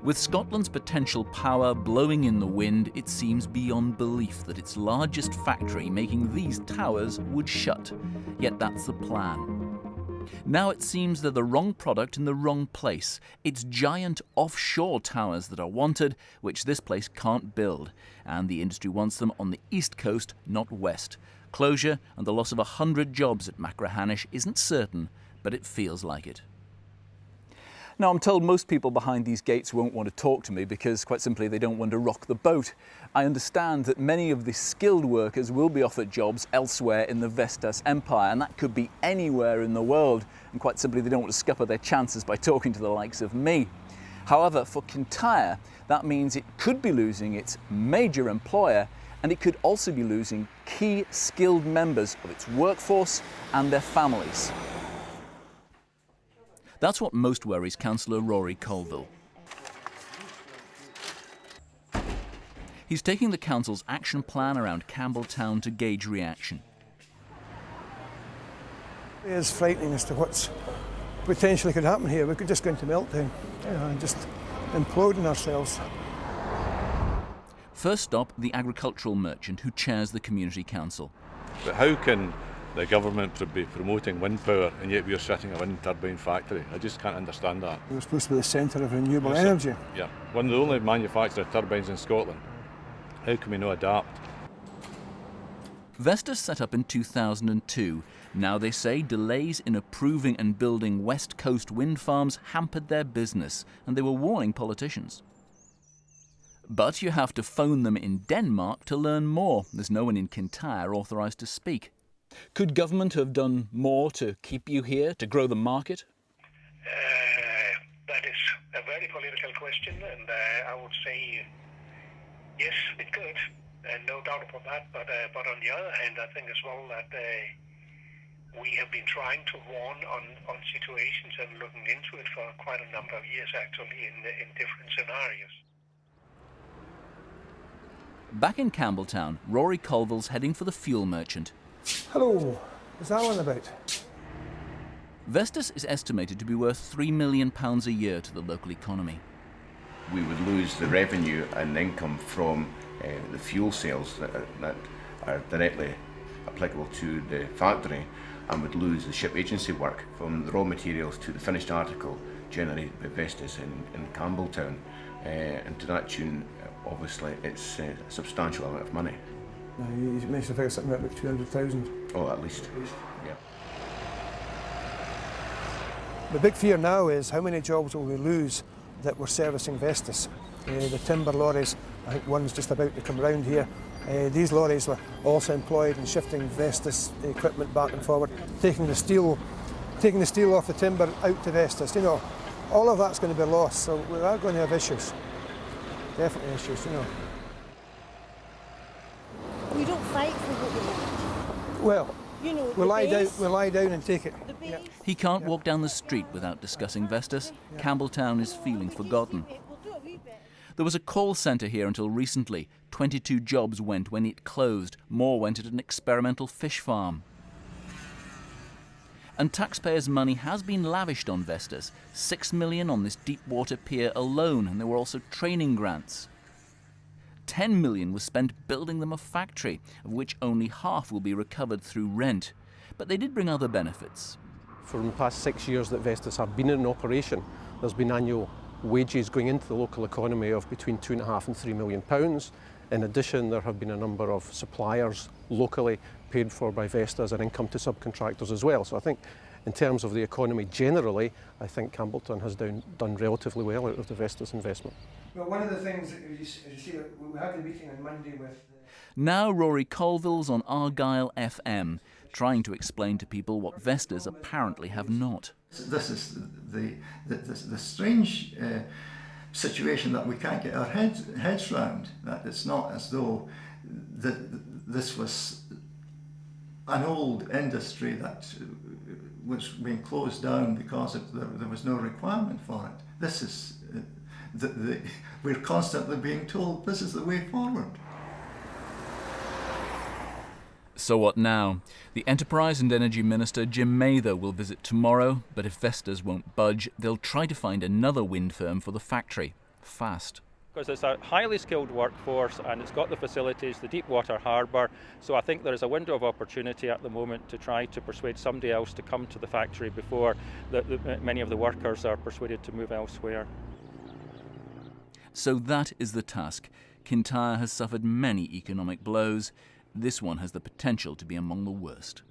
With Scotland's potential power blowing in the wind, it seems beyond belief that its largest factory making these towers would shut. Yet that's the plan. Now it seems they're the wrong product in the wrong place. It's giant offshore towers that are wanted, which this place can't build. And the industry wants them on the east coast, not west. Closure and the loss of 100 jobs at Machrihanish isn't certain, but it feels like it. Now, I'm told most people behind these gates won't want to talk to me because, quite simply, they don't want to rock the boat. I understand that many of the skilled workers will be offered jobs elsewhere in the Vestas empire, and that could be anywhere in the world. And quite simply, they don't want to scupper their chances by talking to the likes of me. However, for Kintyre, that means it could be losing its major employer, and it could also be losing key skilled members of its workforce and their families. That's what most worries Councillor Rory Colville. He's taking the council's action plan around Campbelltown to gauge reaction. It is frightening as to what's potentially could happen here. We could just go into meltdown, and just imploding ourselves. First stop, the agricultural merchant who chairs the community council. But how can the government be promoting wind power and yet we're setting a wind turbine factory? I just can't understand that. We're supposed to be the centre of renewable energy. Yeah, one of the only manufacturer of turbines in Scotland. How can we not adapt? Vestas set up in 2002. Now they say delays in approving and building West Coast wind farms hampered their business, and they were warning politicians. But you have to phone them in Denmark to learn more. There's no one in Kintyre authorised to speak. Could government have done more to keep you here, to grow the market? That is a very political question, and I would say yes, it could, no doubt about that. But on the other hand, I think as well that we have been trying to warn on situations and looking into it for quite a number of years, actually, in different scenarios. Back in Campbelltown, Rory Colville's heading for the fuel merchant. Hello, is that one about? Vestas is estimated to be worth £3 million a year to the local economy. We would lose the revenue and income from the fuel sales that are directly applicable to the factory, and would lose the ship agency work from the raw materials to the finished article generated by Vestas in Campbelltown. And to that tune, obviously, it's a substantial amount of money. You mentioned the figure something about 200,000. Oh, at least. Yeah. The big fear now is how many jobs will we lose that were servicing Vestas. The timber lorries, I think one's just about to come round here. These lorries were also employed in shifting Vestas equipment back and forward, taking the steel off the timber out to Vestas. You know, all of that's going to be lost, so we are going to have issues. Definitely issues, you know. We don't fight for what we want. Well, you know, we'll lie down and take it. Yeah. He can't walk down the street without discussing Vestas. Campbelltown is feeling forgotten. There was a call centre here until recently. 22 jobs went when it closed. More went at an experimental fish farm. And taxpayers' money has been lavished on Vestas. £6 million on this deep water pier alone, and there were also training grants. £10 million was spent building them a factory, of which only half will be recovered through rent. But they did bring other benefits. For the past 6 years that Vestas have been in operation, there's been annual wages going into the local economy of between £2.5 and £3 million. In addition, there have been a number of suppliers locally paid for by Vestas and income to subcontractors as well. So I think in terms of the economy generally, I think Campbelltown has done relatively well out of the Vestas investment. Well, one of the things, as you see, we had the meeting on Monday with... Now Rory Colville's on Argyll FM, trying to explain to people what Vestas apparently have not. This is the strange situation that we can't get our heads round, that it's not as though this was an old industry that was being closed down because there was no requirement for it. This is, we're constantly being told this is the way forward. So what now? The Enterprise and Energy Minister Jim Mather will visit tomorrow, but if Vestas won't budge, they'll try to find another wind firm for the factory. fast. Because it's a highly skilled workforce and it's got the facilities, the deep water harbour, so I think there is a window of opportunity at the moment to try to persuade somebody else to come to the factory before many of the workers are persuaded to move elsewhere. So that is the task. Kintyre has suffered many economic blows. This one has the potential to be among the worst.